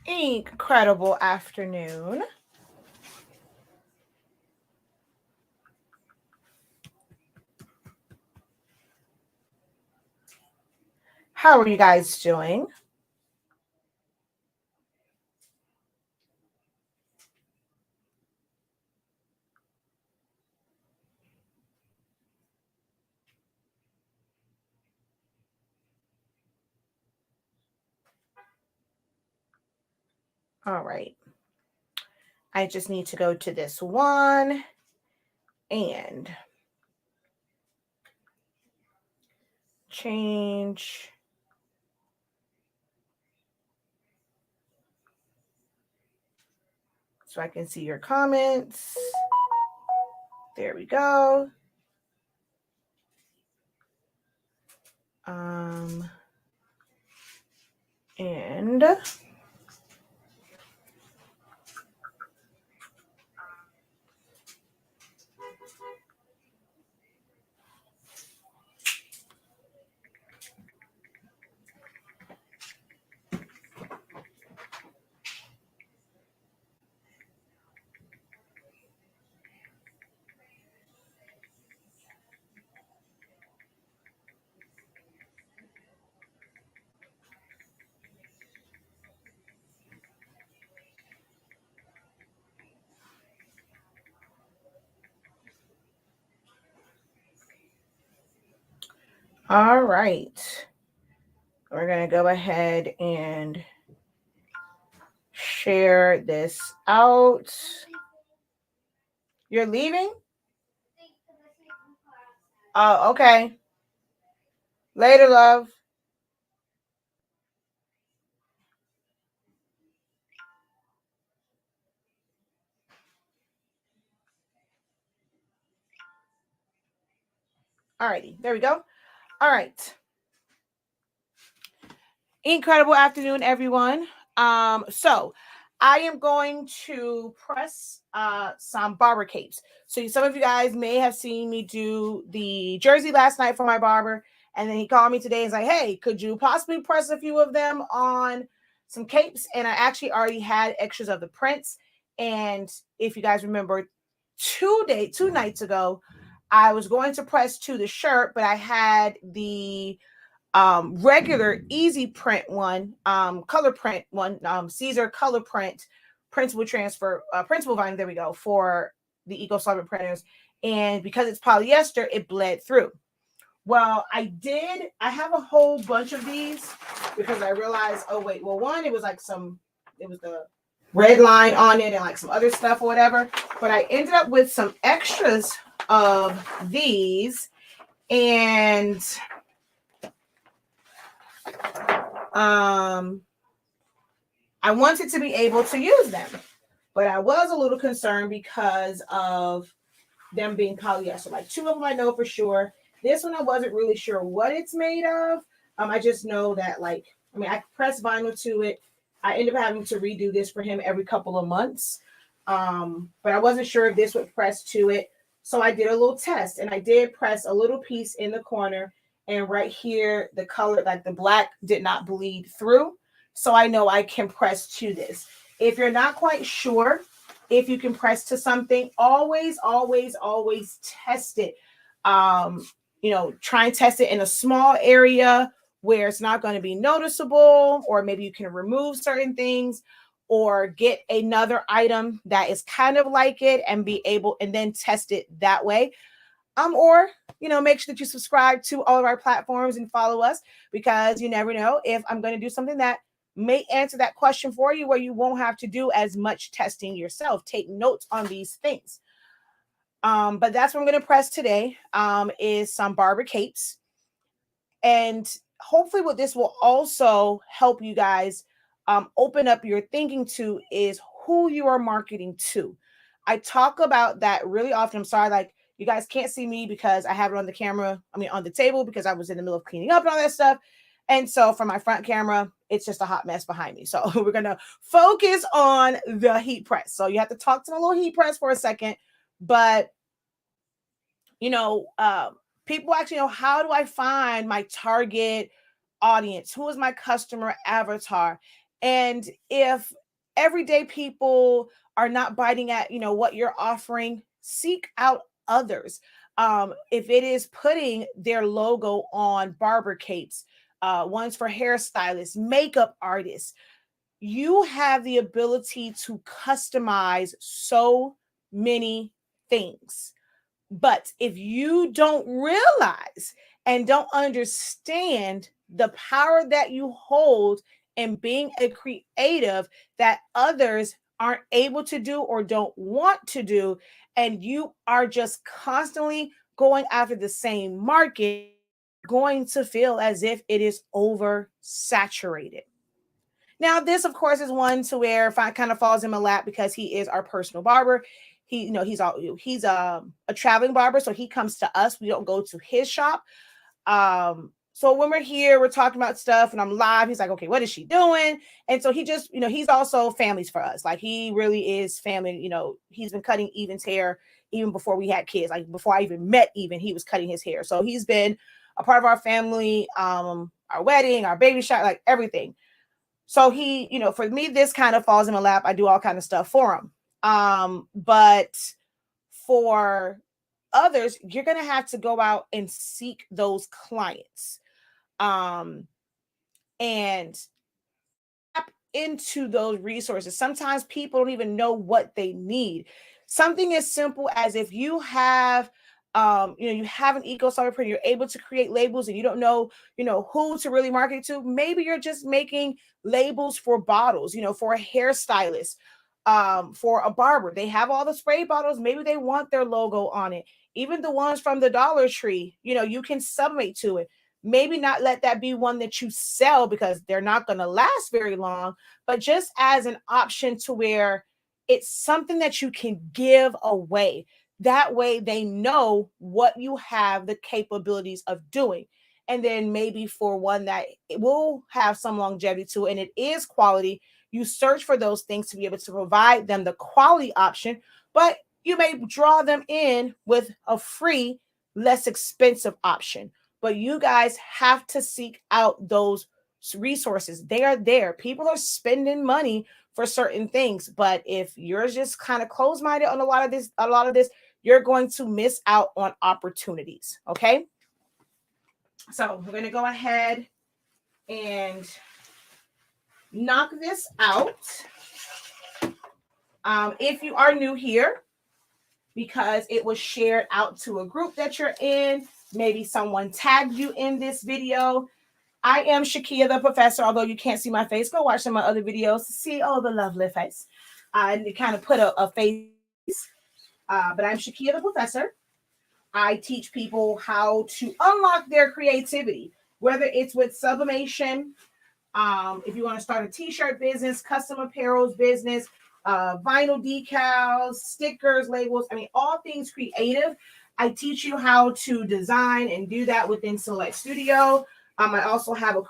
Incredible afternoon. How are you guys doing? All right. I just need to go to this one and change. So I can see your comments. There we go. And all right. We're going to go ahead and share this out. You're leaving? Oh, okay. Later, love. All righty. There we go. All right. Incredible afternoon, everyone. So I am going to press some barber capes. So some of you guys may have seen me do the jersey last night for my barber, and then he called me today and was like, "Hey, could you possibly press a few of them on some capes?" And I actually already had extras of the prints. And if you guys remember, 2 nights ago, I was going to press to the shirt, but I had the regular easy print one, color print one, Siser color print, printable transfer, printable vinyl. There we go, for the eco solvent printers. And because it's polyester, it bled through. Well, I have a whole bunch of these because I realized, oh wait, well, one, it was the red line on it and like some other stuff or whatever. But I ended up with some extras of these, and I wanted to be able to use them, but I was a little concerned because of them being polyester. Like 2 of them I know for sure. This one I wasn't really sure what it's made of. I just know that I press vinyl to it. I end up having to redo this for him every couple of months. But I wasn't sure if this would press to it. So I did a little test, and I did press a little piece in the corner, and right here, the color, like the black, did not bleed through. So I know I can press to this. If you're not quite sure if you can press to something, always, always, always test it. Try and test it in a small area where it's not going to be noticeable, or maybe you can remove certain things, or get another item that is kind of like it and then test it that way. Or make sure that you subscribe to all of our platforms and follow us, because you never know if I'm going to do something that may answer that question for you, where you won't have to do as much testing yourself. Take notes on these things. But that's what I'm going to press today, is some Barber capes. And hopefully what this will also help you guys open up your thinking to is who you are marketing to. I talk about that really often. I'm sorry, like, you guys can't see me because I have it on the camera. On the table, because I was in the middle of cleaning up and all that stuff. And so for my front camera, it's just a hot mess behind me. So we're going to focus on the heat press. So you have to talk to my little heat press for a second. But, people actually know, how do I find my target audience? Who is my customer avatar? And if everyday people are not biting at, what you're offering, seek out others. If it is putting their logo on barber capes, ones for hairstylists, makeup artists, you have the ability to customize so many things. But if you don't realize and don't understand the power that you hold in being a creative that others aren't able to do or don't want to do, and you are just constantly going after the same market, going to feel as if it is oversaturated. Now, this, of course, is one to where if I kind of falls in my lap because he is our personal barber. He's a traveling barber, so he comes to us. We don't go to his shop. So when we're here, we're talking about stuff and I'm live. He's like, okay, what is she doing? And so he just, he's also families for us. Like he really is family. He's been cutting Even's hair even before we had kids. Like before I even met Even, he was cutting his hair. So he's been a part of our family, our wedding, our baby shower, like everything. So he, for me, this kind of falls in my lap. I do all kind of stuff for him. But for others, you're going to have to go out and seek those clients. And tap into those resources. Sometimes people don't even know what they need. Something as simple as if you have you have an eco-solid printer, you're able to create labels and you don't know, who to really market to. Maybe you're just making labels for bottles, for a hairstylist, for a barber. They have all the spray bottles. Maybe they want their logo on it. Even the ones from the Dollar Tree, you can submit to it. Maybe not let that be one that you sell because they're not going to last very long, but just as an option to where it's something that you can give away. That way they know what you have the capabilities of doing. And then maybe for one that it will have some longevity to it and it is quality, you search for those things to be able to provide them the quality option, but you may draw them in with a free, less expensive option. But you guys have to seek out those resources. They are there. People are spending money for certain things, but if you're just kind of closed-minded on a lot of this, you're going to miss out on opportunities. Okay. So we're going to go ahead and knock this out. If you are new here, because it was shared out to a group that you're in, maybe someone tagged you in this video. I am Shakia the Professor, although you can't see my face. Go watch some of my other videos to see, the lovely face. And kind of put a face. But I'm Shakia the Professor. I teach people how to unlock their creativity, whether it's with sublimation, if you want to start a t-shirt business, custom apparel business, vinyl decals, stickers, labels, all things creative. I teach you how to design and do that within Select Studio. I also have a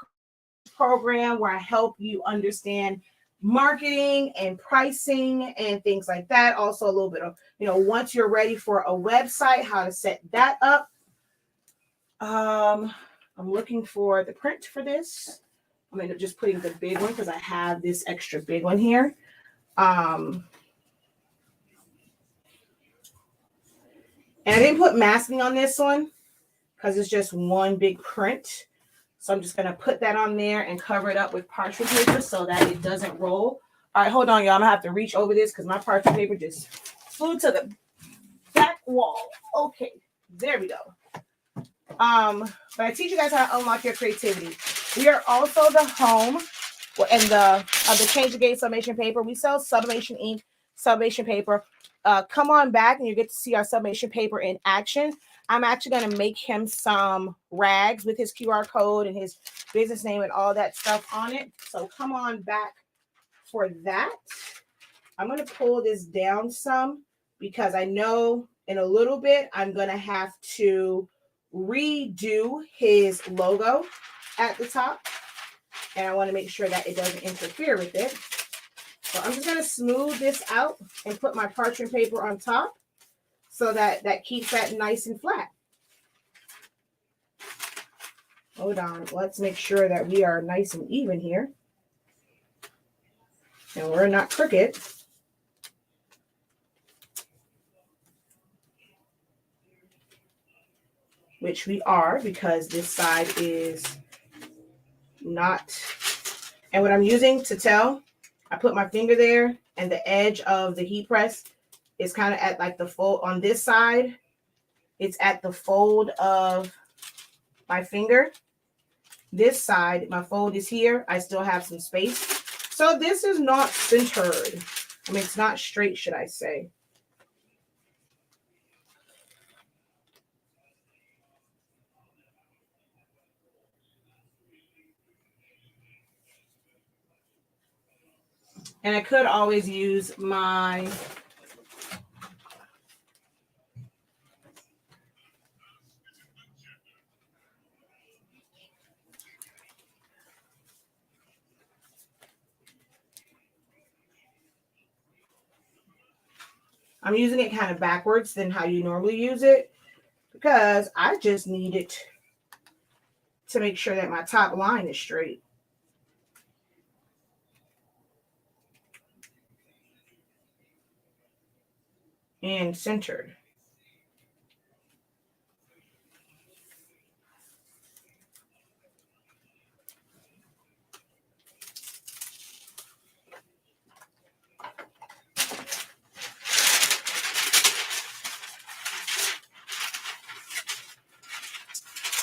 program where I help you understand marketing and pricing and things like that. Also a little bit of, once you're ready for a website, how to set that up. I'm looking for the print for this. I'm going to just putting the big one because I have this extra big one here. And I didn't put masking on this one because it's just one big print. So I'm just going to put that on there and cover it up with parchment paper so that it doesn't roll. All right, hold on, y'all. I'm going to have to reach over this because my parchment paper just flew to the back wall. Okay, there we go. But I teach you guys how to unlock your creativity. We are also the home and the Change the Game sublimation paper. We sell sublimation ink, sublimation paper. Come on back and you get to see our sublimation paper in action. I'm actually going to make him some rags with his QR code and his business name and all that stuff on it. So come on back for that. I'm going to pull this down some because I know in a little bit I'm going to have to redo his logo at the top. And I want to make sure that it doesn't interfere with it. So I'm just going to smooth this out and put my parchment paper on top so that keeps that nice and flat. Hold on. Let's make sure that we are nice and even here. and we're not crooked, which we are because this side is not. And what I'm using to tell, I put my finger there and the edge of the heat press is kind of at like the fold on this side. It's at the fold of my finger. This side, my fold is here. I still have some space. So this is not centered. I mean, it's not straight, should I say. And I could always use my I'm using it kind of backwards than how you normally use it because I just need it to make sure that my top line is straight. And centered.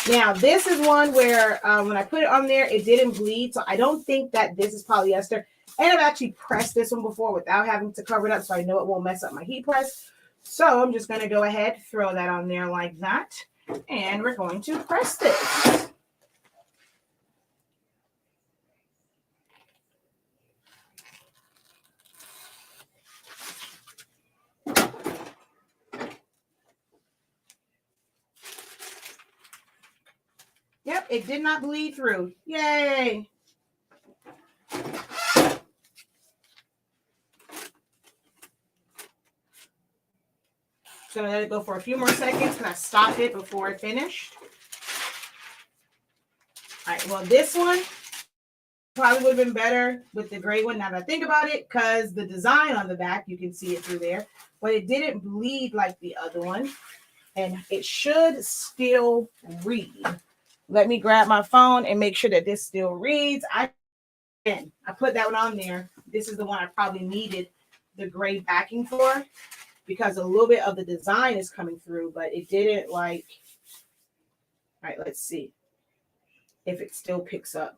Now, this is one where when I put it on there, it didn't bleed. So I don't think that this is polyester. And I've actually pressed this one before without having to cover it up. So I know it won't mess up my heat press. So I'm just going to go ahead, throw that on there like that. And we're going to press this. Yep, it did not bleed through. Yay! So I'm going to let it go for a few more seconds because I stopped it before it finished. All right, well, this one probably would have been better with the gray one now that I think about it because the design on the back, you can see it through there, but it didn't bleed like the other one. And it should still read. Let me grab my phone and make sure that this still reads. I put that one on there. This is the one I probably needed the gray backing for because a little bit of the design is coming through, but it didn't like. All right, let's see if it still picks up.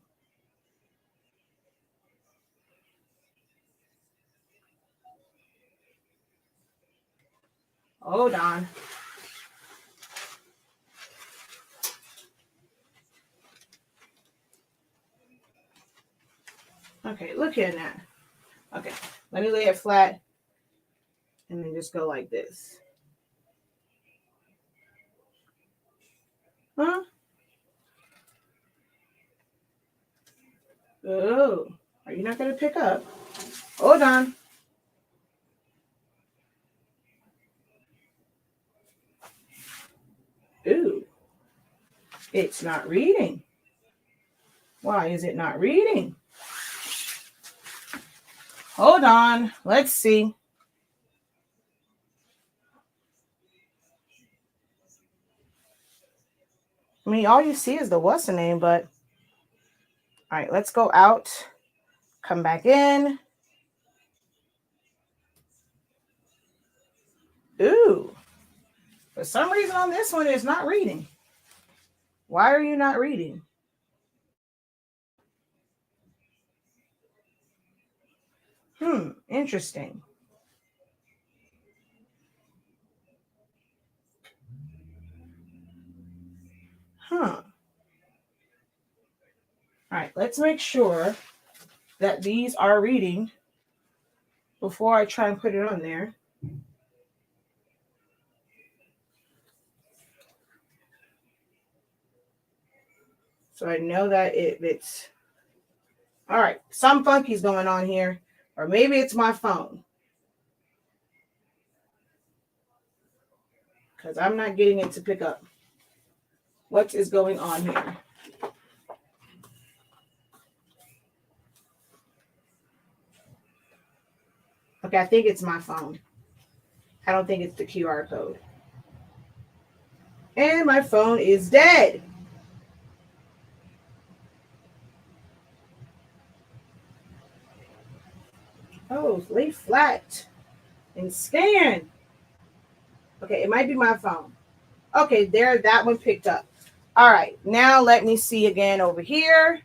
Hold on. Okay, look at that. Okay, let me lay it flat and then just go like this. Huh? Oh, are you not going to pick up? Hold on. Ooh, it's not reading. Why is it not reading? Hold on. Let's see. I mean, all you see is the what's the name, but all right, let's go out, come back in. Ooh, for some reason on this one, it's not reading. Why are you not reading? Interesting. All right, let's make sure that these are reading before I try and put it on there. So I know that it's all right. Some funky's going on here, or maybe it's my phone because I'm not getting it to pick up. What is going on here? Okay, I think it's my phone. I don't think it's the QR code. And my phone is dead. Oh, lay flat and scan. Okay, it might be my phone. Okay, there, that one picked up. All right, now let me see again over here.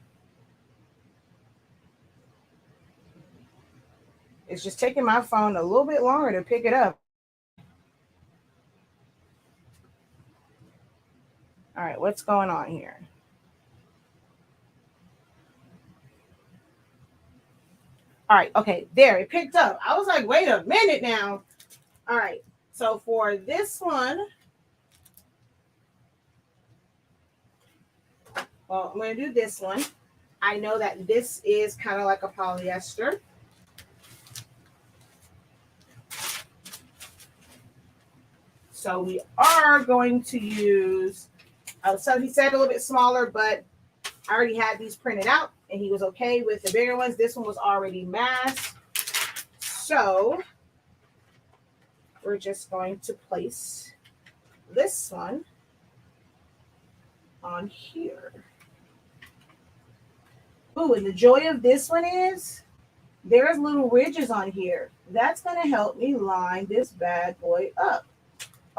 It's just taking my phone a little bit longer to pick it up. All right, what's going on here? All right, okay, there, it picked up. I was like, wait a minute now. All right, so for this one, well, I'm going to do this one. I know that this is kind of like a polyester. So we are going to use, so he said a little bit smaller, but I already had these printed out and he was okay with the bigger ones. This one was already masked. So we're just going to place this one on here. Ooh, and the joy of this one is there's little ridges on here. That's going to help me line this bad boy up.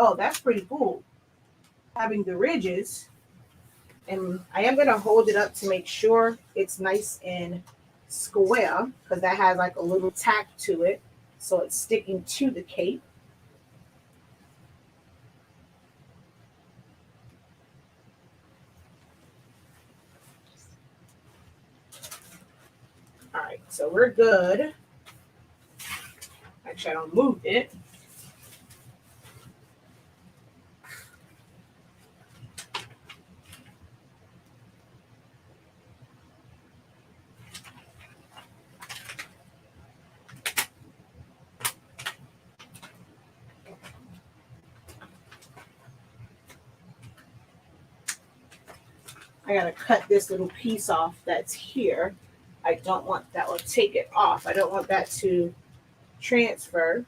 Oh, that's pretty cool. Having the ridges. And I am going to hold it up to make sure it's nice and square because that has like a little tack to it. So it's sticking to the cape. All right, so we're good. Actually, I don't move it. I gotta cut this little piece off that's here. I don't want that, or take it off. I don't want that to transfer.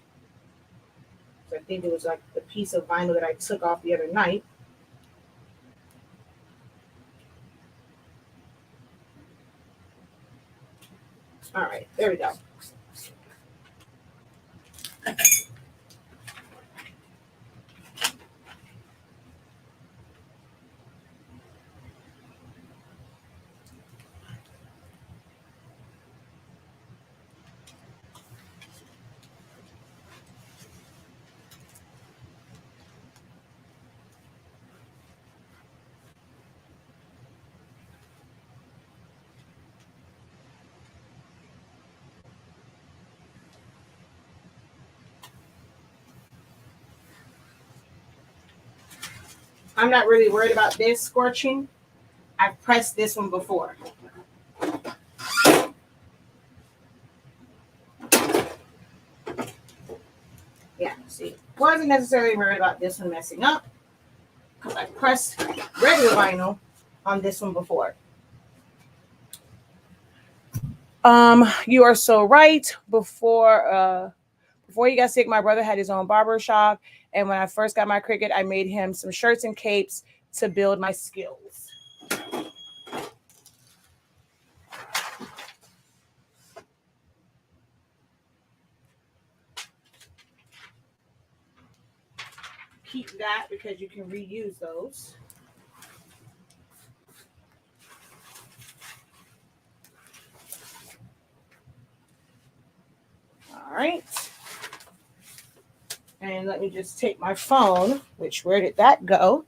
So I think it was like the piece of vinyl that I took off the other night. All right, there we go. I'm not really worried about this scorching. I've pressed this one before. Yeah, see, wasn't necessarily worried about this one messing up because I pressed regular vinyl on this one before. You are so right. Before he got sick, my brother had his own barber shop, and when I first got my Cricut, I made him some shirts and capes to build my skills. Keep that because you can reuse those. All right. And let me just take my phone, which where did that go?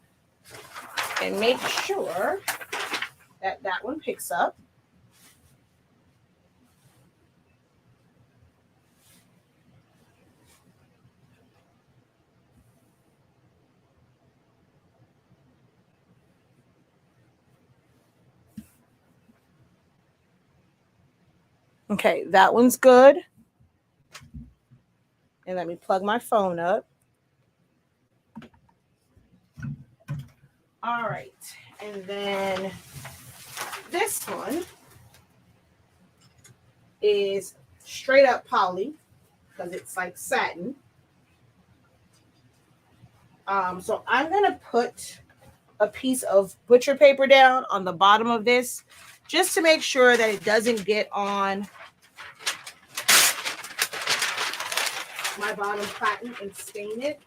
And make sure that that one picks up. Okay, that one's good. And let me plug my phone up. All right. And then this one is straight up poly. because it's like satin. So I'm going to put a piece of butcher paper down on the bottom of this just to make sure that it doesn't get on my bottom platen and stain it.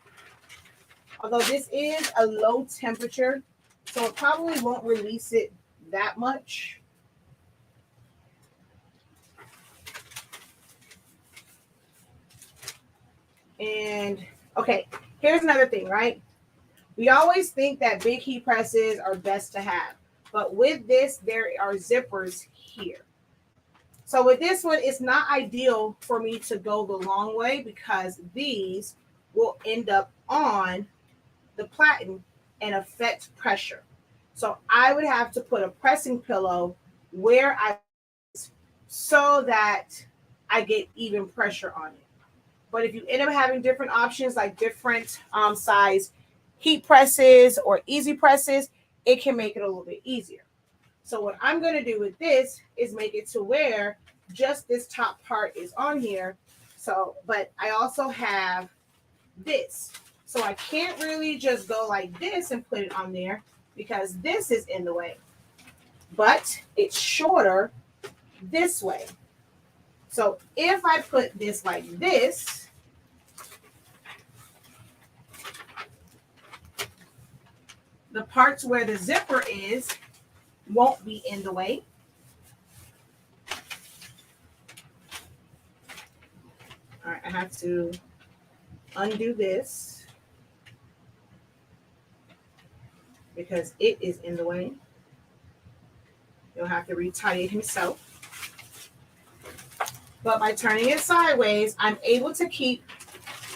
Although this is a low temperature, so it probably won't release it that much. And okay, here's another thing, right? We always think that big heat presses are best to have, but with this, there are zippers here. So with this one, it's not ideal for me to go the long way because these will end up on the platen and affect pressure. So I would have to put a pressing pillow where I so that I get even pressure on it. But if you end up having different options like different size heat presses or easy presses, it can make it a little bit easier. So what I'm going to do with this is make it to where just this top part is on here. So, but I also have this. So I can't really just go like this and put it on there because this is in the way. But it's shorter this way. So if I put this like this, the parts where the zipper is won't be in the way. All right, I have to undo this because it is in the way. You'll have to retie it himself. But by turning it sideways, I'm able to keep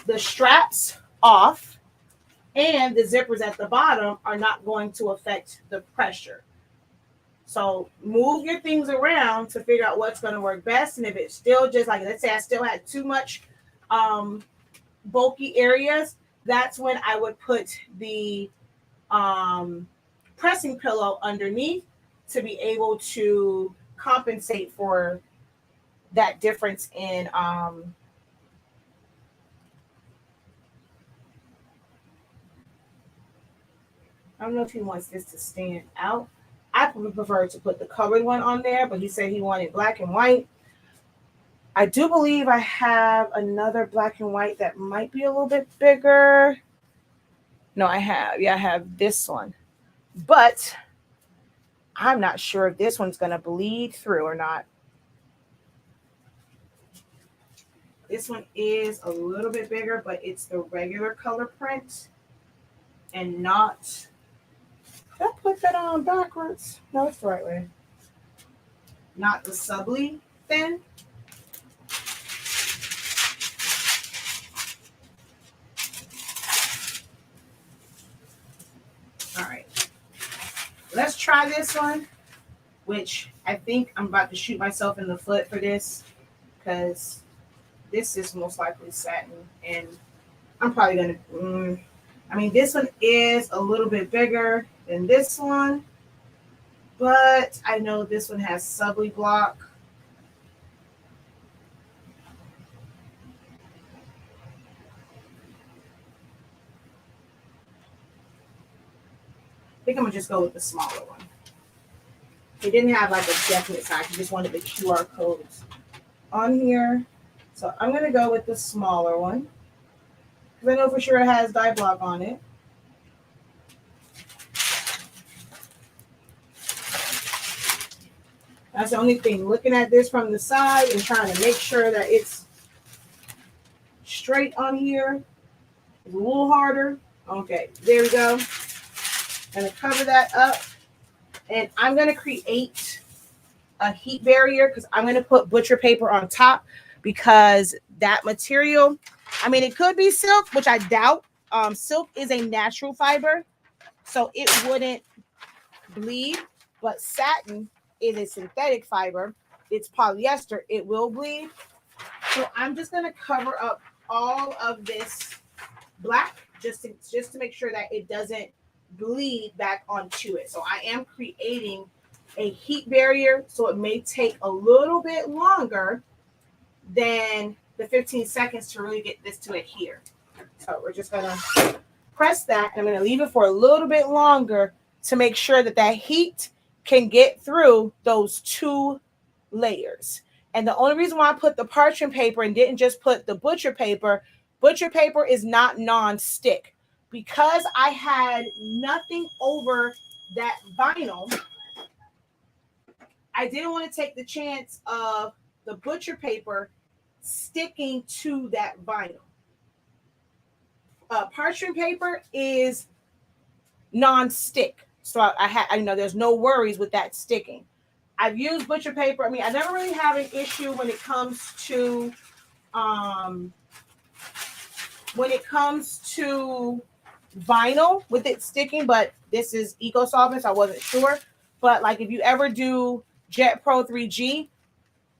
the straps off and the zippers at the bottom are not going to affect the pressure. So move your things around to figure out what's going to work best. And if it's still just like, let's say I still had too much bulky areas, that's when I would put the pressing pillow underneath to be able to compensate for that difference in I don't know if he wants this to stand out. I would prefer to put the colored one on there, but he said he wanted black and white. I do believe I have another black and white that might be a little bit bigger. No, I have this one. But I'm not sure if this one's going to bleed through or not. This one is a little bit bigger, but it's the regular color print and not... Did I put that on backwards? No, it's the right way. Not the Sublithin. All right. Let's try this one, which I think I'm about to shoot myself in the foot for this because this is most likely satin. And I'm probably going to... I mean, this one is a little bit bigger than this one, but I know this one has Subli block. I think I'm gonna just go with the smaller one. He didn't have like a definite size. He just wanted the QR codes on here. So I'm gonna go with the smaller one because I know for sure it has dye block on it. That's the only thing. Looking at this from the side and trying to make sure that it's straight on here is a little harder. Okay, there we go. I'm going to cover that up. And I'm going to create a heat barrier because I'm going to put butcher paper on top because that material, I mean, it could be silk, which I doubt. Silk is a natural fiber, so it wouldn't bleed, but satin is a synthetic fiber. It's polyester. It will bleed. So I'm just going to cover up all of this black just to make sure that it doesn't bleed back onto it. So I am creating a heat barrier, so it may take a little bit longer than the 15 seconds to really get this to adhere. So we're just going to press that. I'm going to leave it for a little bit longer to make sure that that heat can get through those 2 layers. And the only reason why I put the parchment paper and didn't just put the butcher paper is not non-stick. Because I had nothing over that vinyl, I didn't want to take the chance of the butcher paper sticking to that vinyl. Parchment paper is non-stick, so I know there's no worries with that sticking. I've used butcher paper. I mean, I never really have an issue when it comes to vinyl with it sticking, but this is eco solvent, so I wasn't sure. But like if you ever do Jet Pro 3G,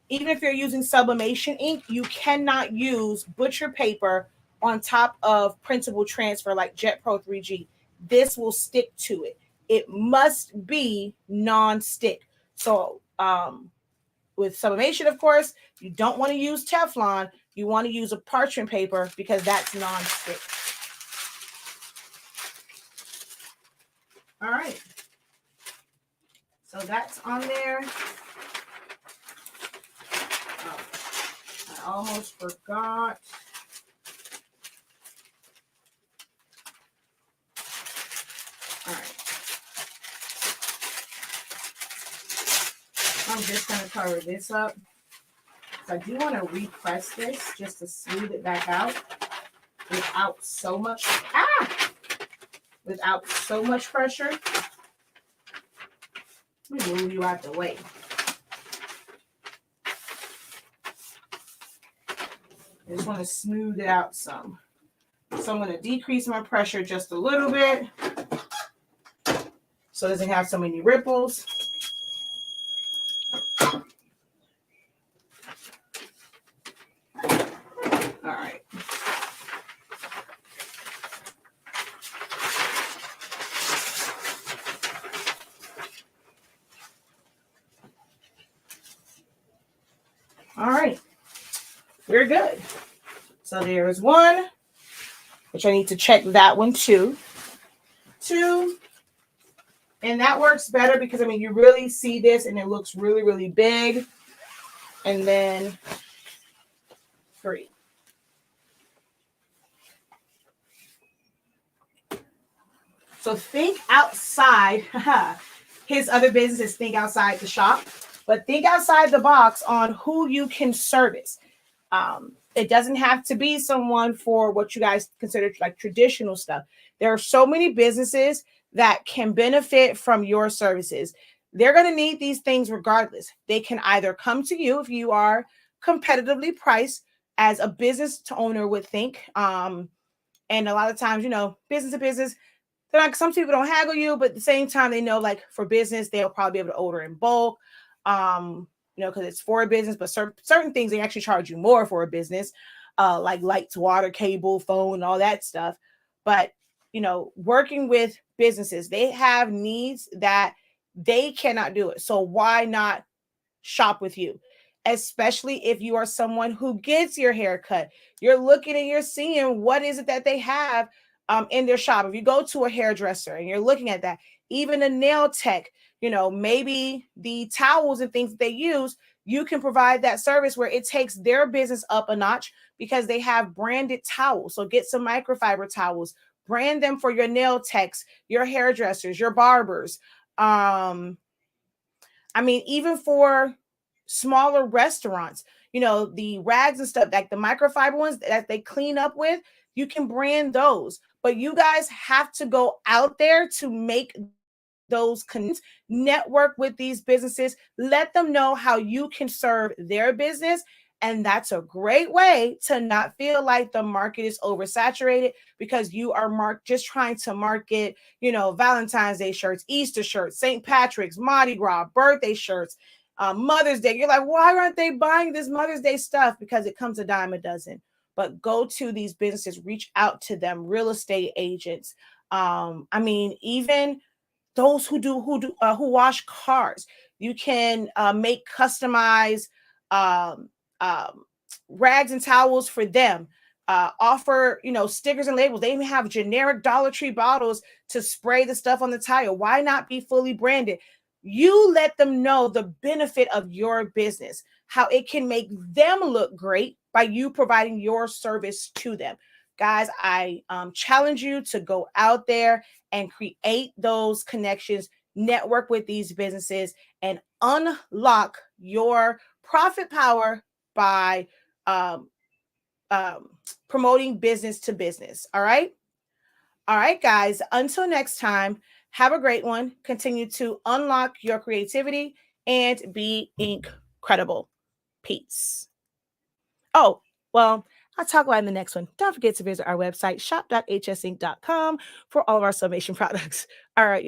even if you're using sublimation ink, you cannot use butcher paper on top of printable transfer like Jet Pro 3G. This will stick to it. It must be non-stick. So with sublimation, of course, you don't want to use Teflon. You want to use a parchment paper because that's non-stick. All right. So that's on there. Oh, I almost forgot. All right. I'm just going to cover this up. So I do want to repress this just to smooth it back out without so much pressure. Let me move you out the way. I just want to smooth it out some. So I'm going to decrease my pressure just a little bit so it doesn't have so many ripples. All right. All right. We're good. So there's one, which I need to check that one too. 2. And that works better because, I mean, you really see this and it looks really, really big. And then 3. So think outside. His other business is think outside the shop, but think outside the box on who you can service. It doesn't have to be someone for what you guys consider like traditional stuff. There are so many businesses that can benefit from your services. They're going to need these things regardless. They can either come to you if you are competitively priced, as a business owner would think. And a lot of times, you know, business to business, they're like, some people don't haggle you, but at the same time, they know like for business, they'll probably be able to order in bulk. You know, because it's for a business, but certain things they actually charge you more for a business, like lights, water, cable, phone, all that stuff. But you know, working with businesses, they have needs that they cannot do it. So why not shop with you? Especially if you are someone who gets your hair cut, you're looking and you're seeing what is it that they have in their shop. If you go to a hairdresser and you're looking at that, even a nail tech, you know, maybe the towels and things that they use, you can provide that service where it takes their business up a notch because they have branded towels. So get some microfiber towels, brand them for your nail techs, your hairdressers, your barbers. I mean, even for smaller restaurants, you know, the rags and stuff, like the microfiber ones that they clean up with, you can brand those. But you guys have to go out there to make those connections, network with these businesses, let them know how you can serve their business. And that's a great way to not feel like the market is oversaturated because you are just trying to market, you know, Valentine's Day shirts, Easter shirts, St. Patrick's, Mardi Gras, birthday shirts, Mother's Day. You're like, why aren't they buying this Mother's Day stuff? Because it comes a dime a dozen. But go to these businesses, reach out to them, real estate agents. I mean, even those who wash cars. You can make customized rags and towels for them. Offer, stickers and labels. They even have generic Dollar Tree bottles to spray the stuff on the tile. Why not be fully branded? You let them know the benefit of your business, how it can make them look great by you providing your service to them. Guys, I challenge you to go out there and create those connections, network with these businesses, and unlock your profit power by um, promoting business to business. All right. All right, guys. Until next time, have a great one. Continue to unlock your creativity and be incredible. Peace. Oh, well, I'll talk about in the next one. Don't forget to visit our website, shop.hsinc.com, for all of our summation products. All right.